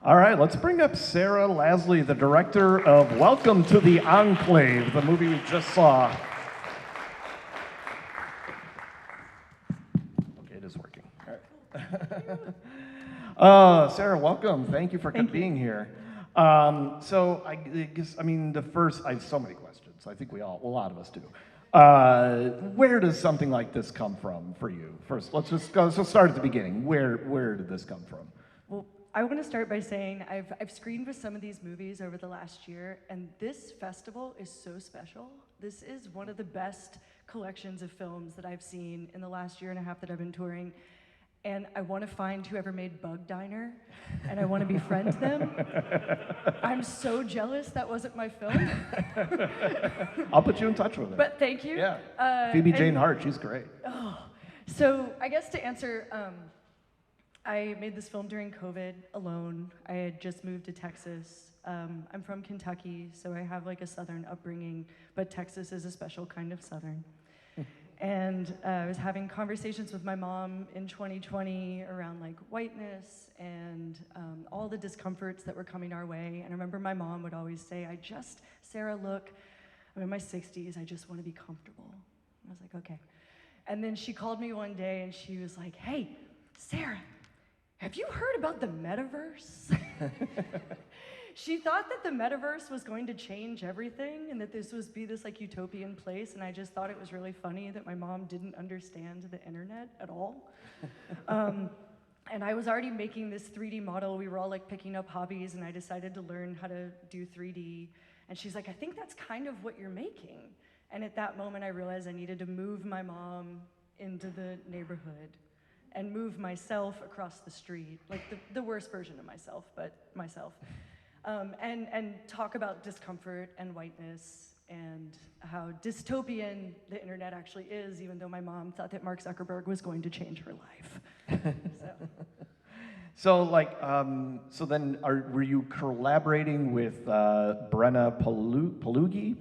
All right, let's bring up Sarah Lasley, the director of Welcome to the Enclave, the movie we just saw. Okay, it is working. All right. Sarah, welcome. Thank you for being here. So I guess, I mean, I have so many questions. I think a lot of us do. Where does something like this come from for you? First, let's start at the beginning. Where did this come from? Well, I want to start by saying I've screened with some of these movies over the last year, and this festival is so special. This is one of the best collections of films that I've seen in the last year and a half that I've been touring. And I want to find whoever made Bug Diner, and I want to befriend them. I'm so jealous that wasn't my film. I'll put you in touch with her. But thank you. Yeah. Phoebe Jane Hart, she's great. Oh, so I guess to answer, I made this film during COVID alone. I had just moved to Texas. I'm from Kentucky, so I have like a Southern upbringing, but Texas is a special kind of Southern. And I was having conversations with my mom in 2020 around like whiteness and all the discomforts that were coming our way. And I remember my mom would always say, Sarah, look, I'm in my 60s, I just want to be comfortable. And I was like, okay. And then she called me one day and she was like, hey, Sarah, have you heard about the metaverse? She thought that the metaverse was going to change everything and that this would be this like utopian place, and I just thought it was really funny that my mom didn't understand the internet at all. And I was already making this 3D model. We were all like picking up hobbies, and I decided to learn how to do 3D. And she's like, I think that's kind of what you're making. And at that moment, I realized I needed to move my mom into the neighborhood and move myself across the street, like the worst version of myself, but myself. And talk about discomfort and whiteness and how dystopian the internet actually is, even though my mom thought that Mark Zuckerberg was going to change her life. So were you collaborating with Brenna Palugi?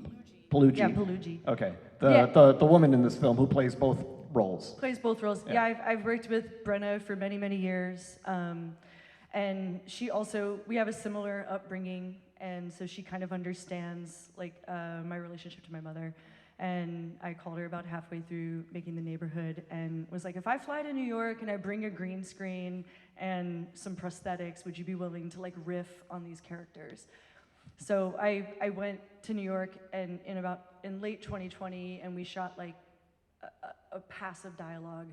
Yeah, Palugi. Okay, the woman in this film who plays both roles. Plays both roles. Yeah, I've worked with Brenna for many, many years. And she also, we have a similar upbringing, and so she kind of understands like my relationship to my mother. And I called her about halfway through making The Neighborhood and was like, if I fly to New York and I bring a green screen and some prosthetics, would you be willing to like riff on these characters? So I went to New York and in late 2020, and we shot like a passive dialogue.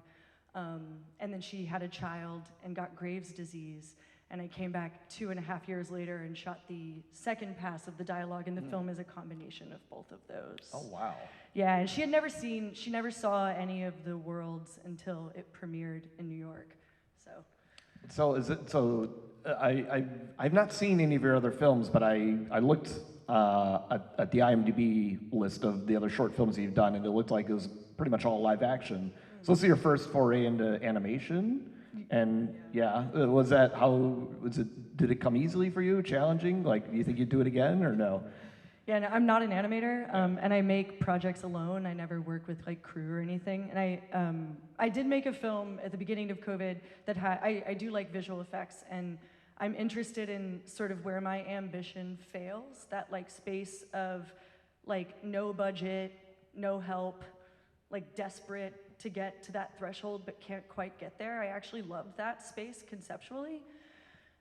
And then she had a child and got Graves' disease. And I came back 2.5 years later and shot the second pass of the dialogue, and the film is a combination of both of those. Oh, wow. Yeah, and she never saw any of the worlds until it premiered in New York, so. I've not seen any of your other films, but I looked at the IMDb list of the other short films you've done, and it looked like it was pretty much all live action. So this is your first foray into animation? And did it come easily for you, challenging? Like, do you think you'd do it again or no? Yeah, no, I'm not an animator, and I make projects alone. I never work with like crew or anything. And I did make a film at the beginning of COVID that I do like visual effects, and I'm interested in sort of where my ambition fails, that like space of like no budget, no help, like desperate to get to that threshold but can't quite get there. I actually loved that space conceptually.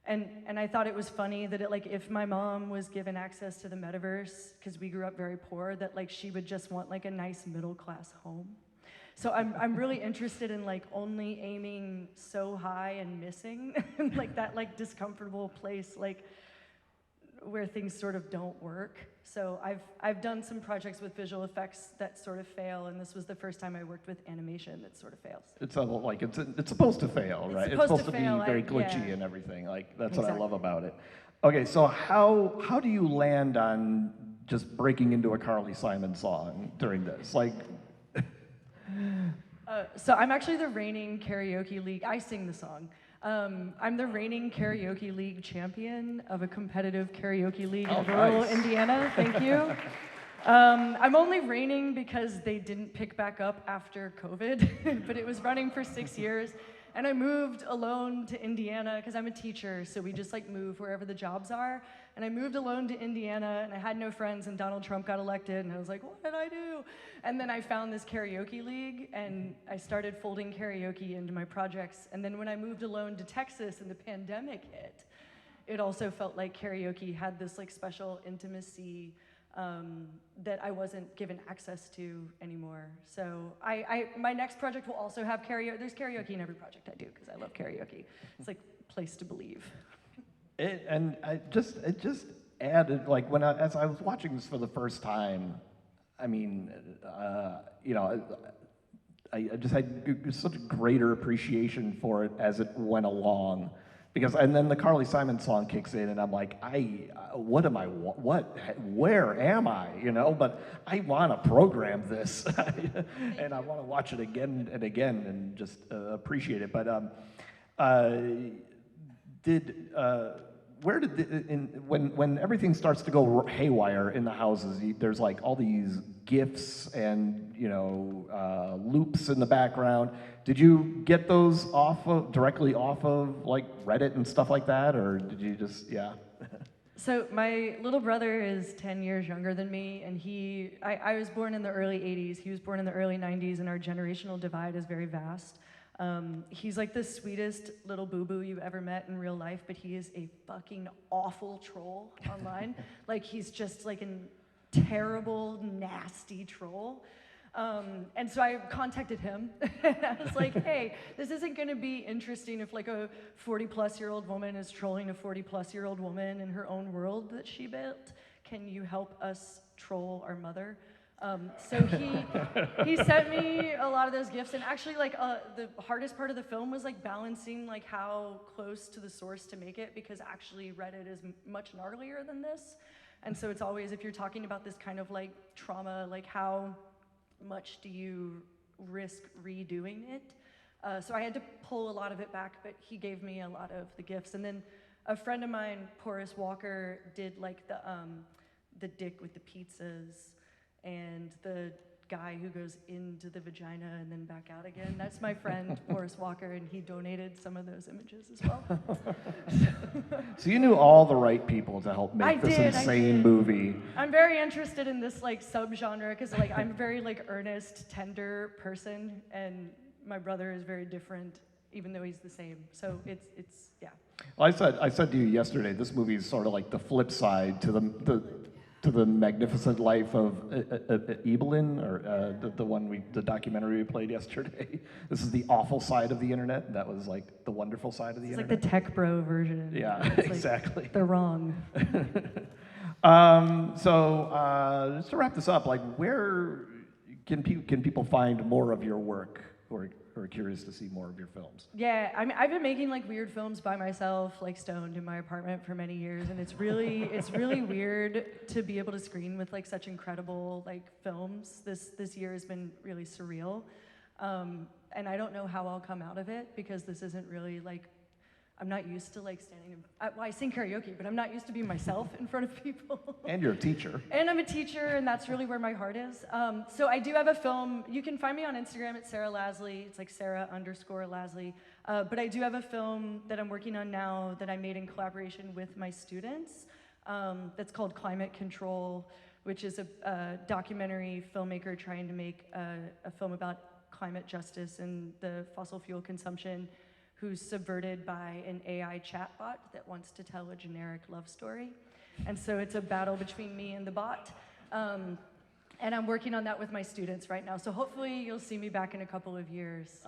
And I thought it was funny that if my mom was given access to the metaverse, because we grew up very poor, that like she would just want like a nice middle class home. So I'm really interested in like only aiming so high and missing like that like discomfortable place like where things sort of don't work. So I've done some projects with visual effects that sort of fail, and this was the first time I worked with animation that sort of fails. It's supposed to fail, right? It's supposed to be very glitchy and everything. Like that's exactly what I love about it. Okay, so how do you land on just breaking into a Carly Simon song during this? Like. So I'm actually the reigning karaoke league. I sing the song. I'm the reigning karaoke league champion of a competitive karaoke league in rural Indiana. Thank you. I'm only reigning because they didn't pick back up after COVID, but it was running for 6 years. And I moved alone to Indiana because I'm a teacher, so we just like move wherever the jobs are. And I moved alone to Indiana, and I had no friends, and Donald Trump got elected, and I was like, what did I do? And then I found this karaoke league, and I started folding karaoke into my projects. And then when I moved alone to Texas and the pandemic hit, it also felt like karaoke had this like special intimacy that I wasn't given access to anymore. So my next project will also have karaoke. There's karaoke in every project I do because I love karaoke. It's like a place to believe. It just added, like, as I was watching this for the first time, I mean, you know, I just had such a greater appreciation for it as it went along. And then the Carly Simon song kicks in, and I'm like, where am I, you know? But I want to program this, and I want to watch it again and again and just appreciate it. But when everything starts to go haywire in the houses, there's like all these GIFs and, you know, loops in the background. Did you get those directly off of like Reddit and stuff like that, or did you just, yeah? So my little brother is 10 years younger than me, and I was born in the early 80s. He was born in the early 90s, and our generational divide is very vast. He's like the sweetest little boo-boo you've ever met in real life, but he is a fucking awful troll online. Like, he's just like a terrible, nasty troll. And so I contacted him. I was like, hey, this isn't gonna be interesting if like a 40-plus-year-old woman is trolling a 40-plus-year-old woman in her own world that she built. Can you help us troll our mother? So he sent me a lot of those gifts, and actually like the hardest part of the film was like balancing like how close to the source to make it, because actually Reddit is much gnarlier than this. And so it's always, if you're talking about this kind of like trauma, like how much do you risk redoing it? So I had to pull a lot of it back, but he gave me a lot of the gifts. And then a friend of mine, Porus Walker, did like the dick with the pizzas and the guy who goes into the vagina and then back out again. That's my friend, Porus Walker, and he donated some of those images as well. So you knew all the right people to help make this insane movie. I'm very interested in this like subgenre because like I'm a very like earnest, tender person, and my brother is very different, even though he's the same. So it's yeah. Well, I said to you yesterday, this movie is sort of like the flip side to the magnificent life of Evelyn, or the documentary we played yesterday. This is the awful side of the internet. That was like the wonderful side of the internet. It's like the tech bro version. Yeah, exactly. Like, they're wrong. So just to wrap this up, like, where can people find more of your work, or are curious to see more of your films? Yeah, I mean, I've been making like weird films by myself, like stoned in my apartment for many years, and it's really weird to be able to screen with like such incredible like films. This year has been really surreal, and I don't know how I'll come out of it, because this isn't really like, I'm not used to like standing in, well, I sing karaoke, but I'm not used to being myself in front of people. And you're a teacher. And I'm a teacher, and that's really where my heart is. So I do have a film. You can find me on Instagram at Sarah Lasley. It's like Sarah_Lasley. But I do have a film that I'm working on now that I made in collaboration with my students. That's called Climate Control, which is a documentary filmmaker trying to make a film about climate justice and the fossil fuel consumption, who's subverted by an AI chatbot that wants to tell a generic love story. And so it's a battle between me and the bot. And I'm working on that with my students right now. So hopefully you'll see me back in a couple of years.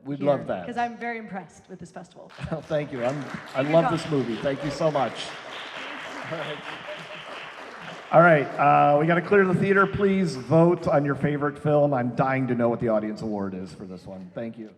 We'd love that. Because I'm very impressed with this festival. So. Thank you. I love this movie. Thank you so much. All right, we got to clear the theater. Please vote on your favorite film. I'm dying to know what the audience award is for this one. Thank you.